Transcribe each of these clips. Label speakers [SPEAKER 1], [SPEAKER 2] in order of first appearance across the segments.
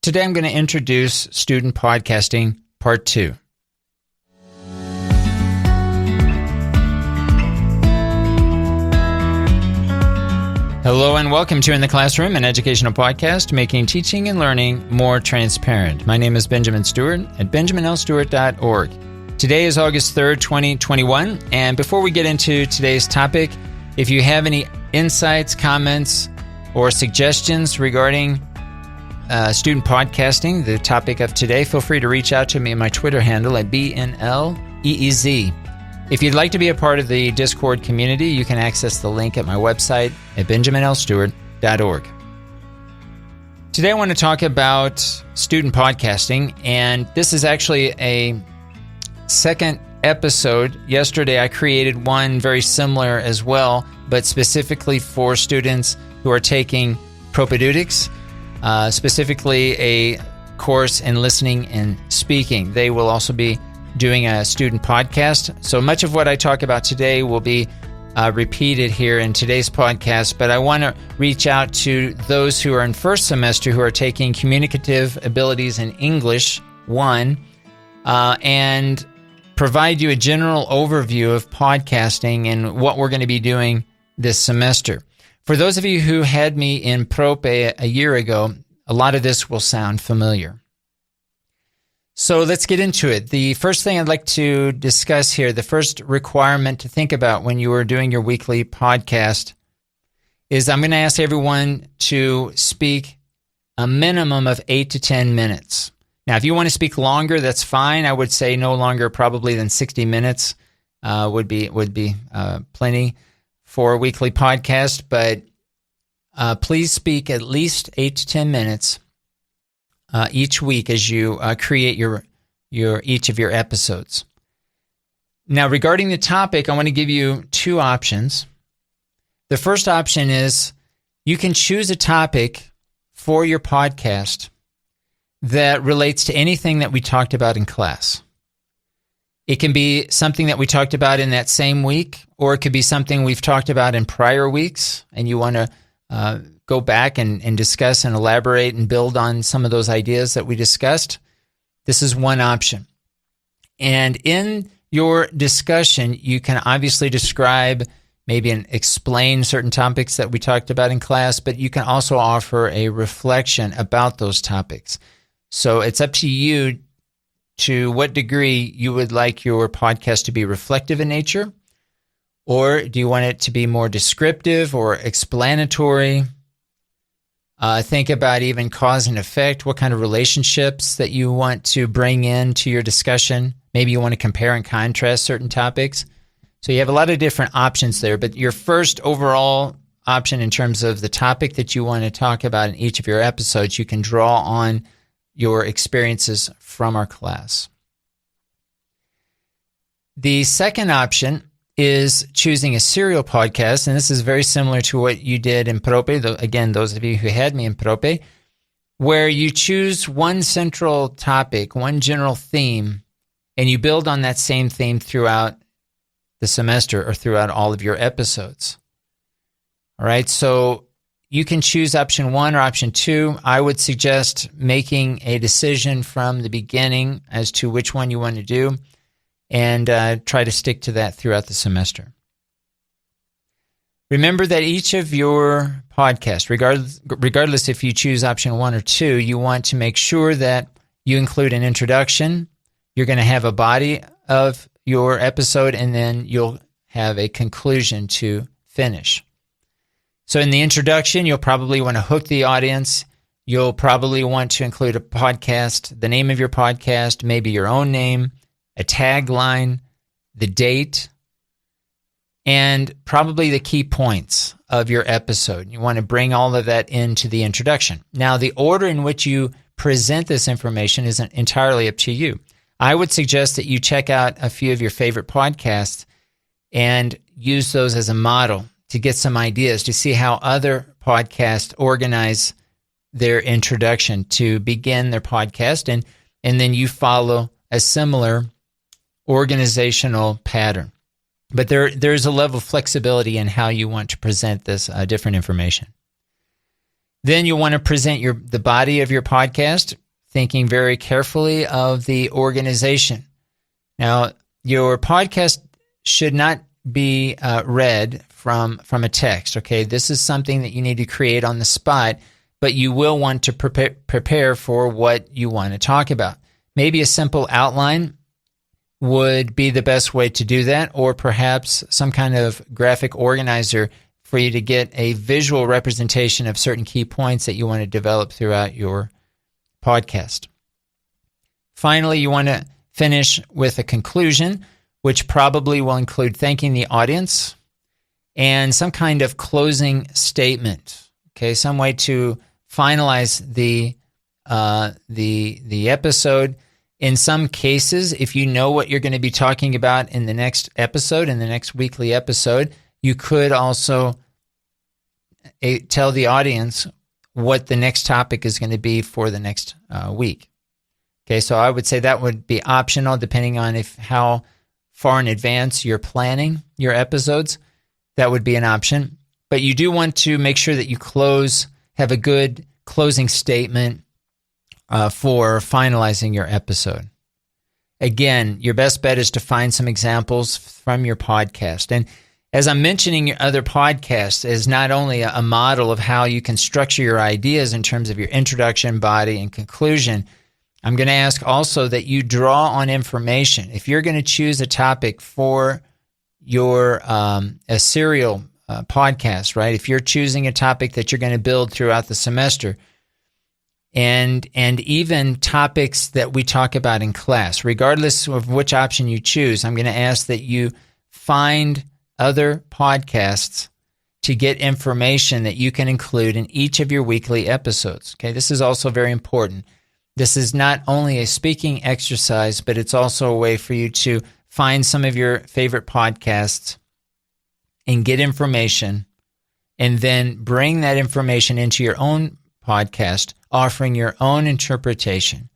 [SPEAKER 1] Today I'm going to introduce Student Podcasting Part 2. Hello and welcome to In the Classroom, an educational podcast making teaching and learning more transparent. My name is Benjamin Stewart at benjaminlstewart.org. Today is August 3rd, 2021, and before we get into today's topic, if you have any insights, comments, or suggestions regarding student podcasting, the topic of today, feel free to reach out to me on my Twitter handle at BNLEEZ. If you'd like to be a part of the Discord community, you can access the link at my website at benjaminlstewart.org. Today I want to talk about student podcasting, and this is actually a second episode. Yesterday I created one very similar as well, but specifically for students who are taking Prope, specifically a course in listening and speaking. They will also be doing a student podcast. So much of what I talk about today will be repeated here in today's podcast, but I want to reach out to those who are in first semester who are taking Communicative Abilities in English 1 and provide you a general overview of podcasting and what we're going to be doing this semester. For those of you who had me in Prope a year ago, a lot of this will sound familiar. So let's get into it. The first thing I'd like to discuss here, the first requirement to think about when you are doing your weekly podcast is I'm going to ask everyone to speak a minimum of 8 to 10 minutes. Now, if you want to speak longer, that's fine. I would say no longer probably than 60 minutes would be plenty for a weekly podcast, but please speak at least 8 to 10 minutes each week as you create each of your episodes. Now, regarding the topic, I want to give you two options. The first option is you can choose a topic for your podcast that relates to anything that we talked about in class. It can be something that we talked about in that same week, or it could be something we've talked about in prior weeks, and you want to go back and discuss and elaborate and build on some of those ideas that we discussed. This is one option. And in your discussion, you can obviously describe maybe and explain certain topics that we talked about in class, but you can also offer a reflection about those topics. So it's up to you to what degree you would like your podcast to be reflective in nature, or do you want it to be more descriptive or explanatory? Think about even cause and effect, what kind of relationships that you want to bring into your discussion. Maybe you want to compare and contrast certain topics. So you have a lot of different options there, but your first overall option in terms of the topic that you want to talk about in each of your episodes, you can draw on your experiences from our class. The second option is choosing a serial podcast, and this is very similar to what you did in Prope, again, those of you who had me in Prope, where you choose one central topic, one general theme, and you build on that same theme throughout the semester or throughout all of your episodes. All right, so you can choose option 1 or option 2. I would suggest making a decision from the beginning as to which one you want to do, and try to stick to that throughout the semester. Remember that each of your podcasts, regardless if you choose option 1 or 2, you want to make sure that you include an introduction. You're going to have a body of your episode, and then you'll have a conclusion to finish. So in the introduction, you'll probably want to hook the audience. You'll probably want to include a podcast, the name of your podcast, maybe your own name, a tagline, the date, and probably the key points of your episode. You want to bring all of that into the introduction. Now, the order in which you present this information isn't entirely up to you. I would suggest that you check out a few of your favorite podcasts and use those as a model to get some ideas, to see how other podcasts organize their introduction to begin their podcast, and then you follow a similar organizational pattern. But there's a level of flexibility in how you want to present this different information. Then you want to present the body of your podcast, thinking very carefully of the organization. Now, your podcast should not be read from a text, okay? This is something that you need to create on the spot, but you will want to prepare for what you want to talk about. Maybe a simple outline would be the best way to do that, or perhaps some kind of graphic organizer for you to get a visual representation of certain key points that you want to develop throughout your podcast. Finally, you want to finish with a conclusion, which probably will include thanking the audience and some kind of closing statement. Okay, some way to finalize the episode. In some cases, if you know what you're going to be talking about in the next episode, in the next weekly episode, you could also tell the audience what the next topic is going to be for the next week. Okay, so I would say that would be optional depending on how far in advance you're planning your episodes. That would be an option. But you do want to make sure that you have a good closing statement for finalizing your episode. Again, your best bet is to find some examples from your podcast. And as I'm mentioning your other podcasts as not only a model of how you can structure your ideas in terms of your introduction, body, and conclusion, I'm going to ask also that you draw on information. If you're going to choose a topic for your a serial podcast, right? If you're choosing a topic that you're going to build throughout the semester, and even topics that we talk about in class, regardless of which option you choose, I'm going to ask that you find other podcasts to get information that you can include in each of your weekly episodes. Okay, this is also very important. This is not only a speaking exercise, but it's also a way for you to find some of your favorite podcasts and get information, and then bring that information into your own podcast, offering your own interpretation,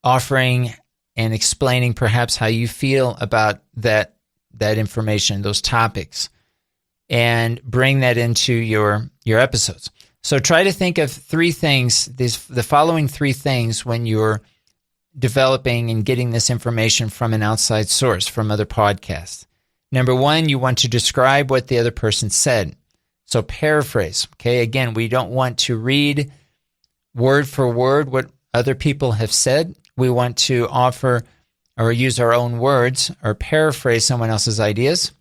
[SPEAKER 1] offering and explaining perhaps how you feel about that information, those topics, and bring that into your episodes. So try to think of three things, the following three things when you're developing and getting this information from an outside source, from other podcasts. Number one, you want to describe what the other person said. So paraphrase, okay? Again, we don't want to read word for word what other people have said. We want to offer or use our own words or paraphrase someone else's ideas.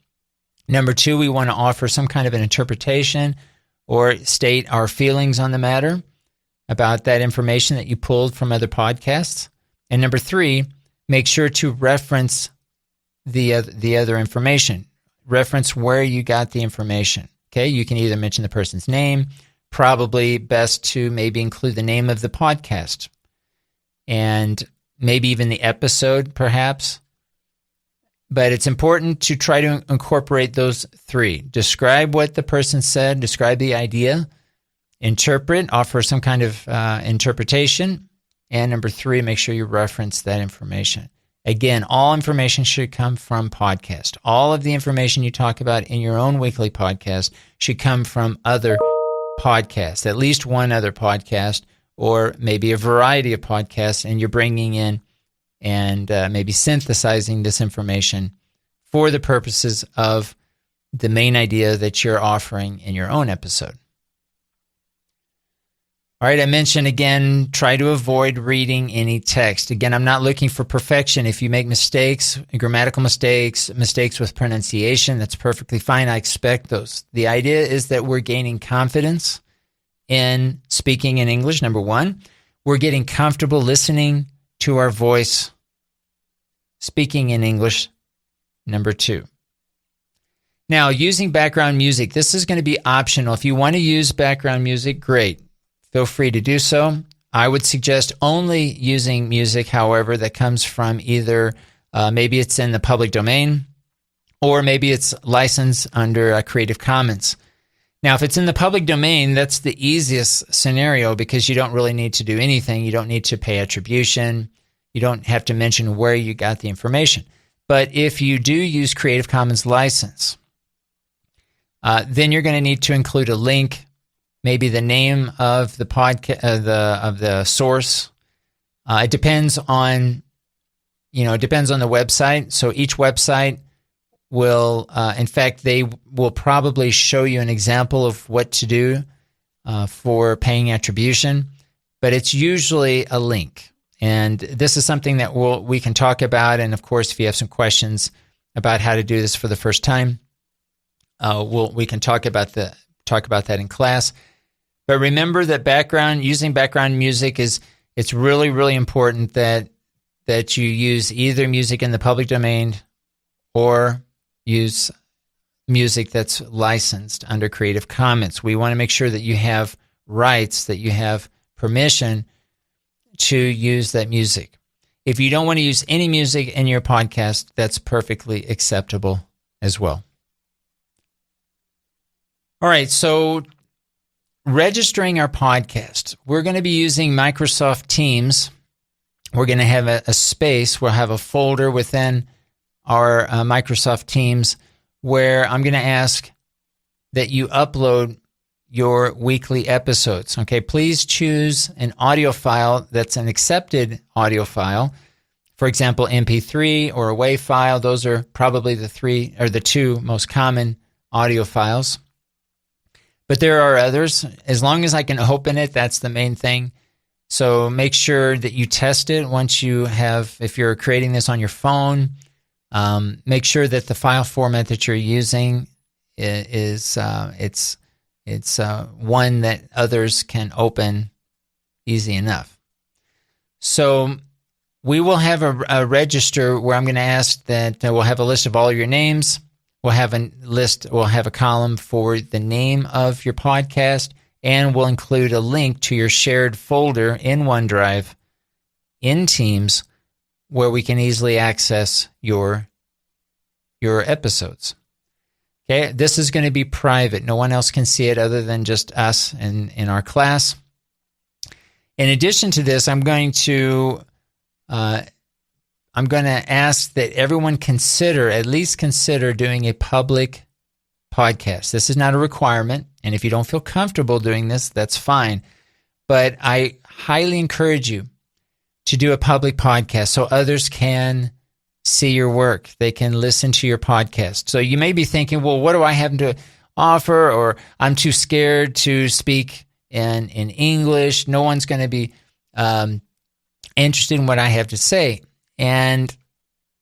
[SPEAKER 1] Number two, we want to offer some kind of an interpretation or state our feelings on the matter about that information that you pulled from other podcasts. And number three, make sure to reference the other information. Reference where you got the information. Okay, you can either mention the person's name, probably best to maybe include the name of the podcast, and maybe even the episode, perhaps. But it's important to try to incorporate those three. Describe what the person said, describe the idea, interpret, offer some kind of interpretation, and number three, make sure you reference that information. Again, all information should come from podcast. All of the information you talk about in your own weekly podcast should come from other podcasts, at least one other podcast, or maybe a variety of podcasts, and you're bringing in and maybe synthesizing this information for the purposes of the main idea that you're offering in your own episode. All right, I mentioned again, try to avoid reading any text. Again, I'm not looking for perfection. If you make mistakes, grammatical mistakes with pronunciation, that's perfectly fine. I expect those. The idea is that we're gaining confidence in speaking in English, number one. We're getting comfortable listening to our voice speaking in English, number two. Now, using background music, this is going to be optional. If you want to use background music, great. Feel free to do so. I would suggest only using music, however, that comes from either maybe it's in the public domain or maybe it's licensed under Creative Commons. Now, if it's in the public domain, that's the easiest scenario because you don't really need to do anything. You don't need to pay attribution. You don't have to mention where you got the information. But if you do use Creative Commons license, then you're going to need to include a link maybe the name of the podcast, of the source. It depends on, it depends on the website. So each website will, in fact, they will probably show you an example of what to do for paying attribution, but it's usually a link. And this is something that we can talk about. And of course, if you have some questions about how to do this for the first time, we can talk about that in class. But remember that using background music it's really, really important that you use either music in the public domain or use music that's licensed under Creative Commons. We want to make sure that you have rights, that you have permission to use that music. If you don't want to use any music in your podcast, that's perfectly acceptable as well. All right, so registering our podcast. We're going to be using Microsoft Teams. We're going to have a space. We'll have a folder within our Microsoft Teams where I'm going to ask that you upload your weekly episodes. Okay, please choose an audio file that's an accepted audio file. For example, MP3 or a WAV file. Those are probably the two most common audio files. But there are others. As long as I can open it, that's the main thing. So make sure that you test it if you're creating this on your phone, make sure that the file format that you're using is one that others can open easy enough. So we will have a register where I'm going to ask that we'll have a list of all your names. We'll have a column for the name of your podcast, and we'll include a link to your shared folder in OneDrive in Teams where we can easily access your episodes. Okay, this is going to be private. No one else can see it other than just us in our class. In addition to this, I'm going to ask that everyone at least consider doing a public podcast. This is not a requirement, and if you don't feel comfortable doing this, that's fine. But I highly encourage you to do a public podcast so others can see your work. They can listen to your podcast. So you may be thinking, well, what do I have to offer? Or I'm too scared to speak in English. No one's going to be interested in what I have to say. And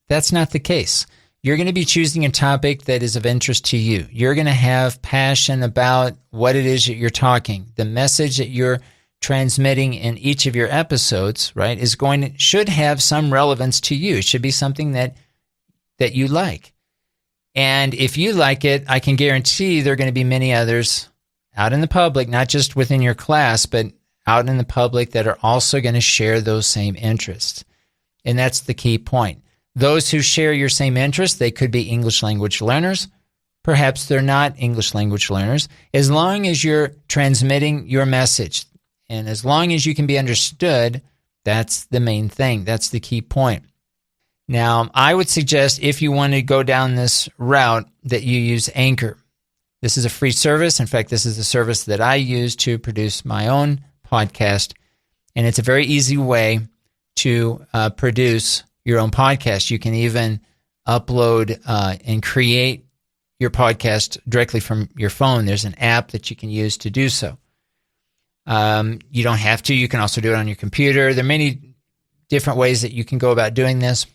[SPEAKER 1] that's not the case. You're going to be choosing a topic that is of interest to you. You're going to have passion about what it is that you're talking. The message that you're transmitting in each of your episodes, right, should have some relevance to you. It should be something that you like. And if you like it, I can guarantee there are going to be many others out in the public, not just within your class, but out in the public that are also going to share those same interests. And that's the key point. Those who share your same interests, they could be English language learners. Perhaps they're not English language learners. As long as you're transmitting your message and as long as you can be understood, that's the main thing. That's the key point. Now, I would suggest if you want to go down this route that you use Anchor. This is a free service. In fact, this is the service that I use to produce my own podcast. And it's a very easy way to produce your own podcast. You can even upload and create your podcast directly from your phone. There's an app that you can use to do so. You don't have to. You can also do it on your computer. There are many different ways that you can go about doing this.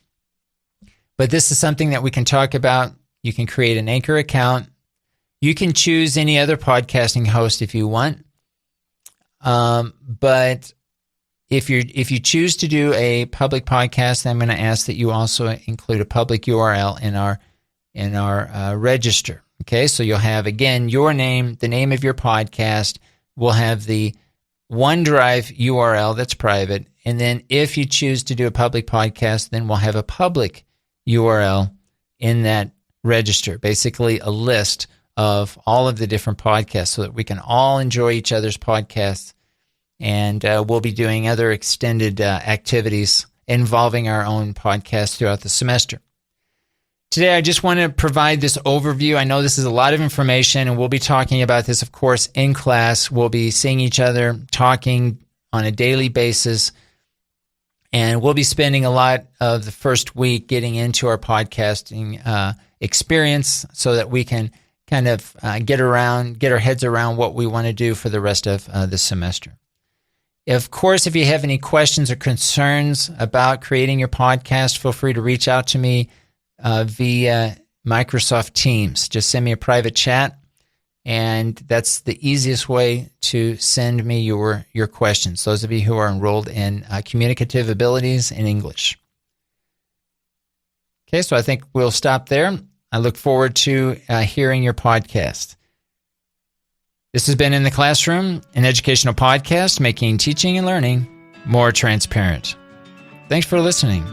[SPEAKER 1] But this is something that we can talk about. You can create an Anchor account. You can choose any other podcasting host if you want. But if you choose to do a public podcast, then I'm going to ask that you also include a public URL in our register. Okay, so you'll have, again, your name, the name of your podcast. We'll have the OneDrive URL that's private. And then if you choose to do a public podcast, then we'll have a public URL in that register, basically a list of all of the different podcasts so that we can all enjoy each other's podcasts. And we'll be doing other extended activities involving our own podcast throughout the semester. Today, I just want to provide this overview. I know this is a lot of information, and we'll be talking about this, of course, in class. We'll be seeing each other, talking on a daily basis, and we'll be spending a lot of the first week getting into our podcasting experience so that we can kind of get our heads around what we want to do for the rest of the semester. Of course, if you have any questions or concerns about creating your podcast, feel free to reach out to me via Microsoft Teams. Just send me a private chat, and that's the easiest way to send me your questions, those of you who are enrolled in communicative abilities in English. Okay, so I think we'll stop there. I look forward to hearing your podcast. This has been In the Classroom, an educational podcast making teaching and learning more transparent. Thanks for listening.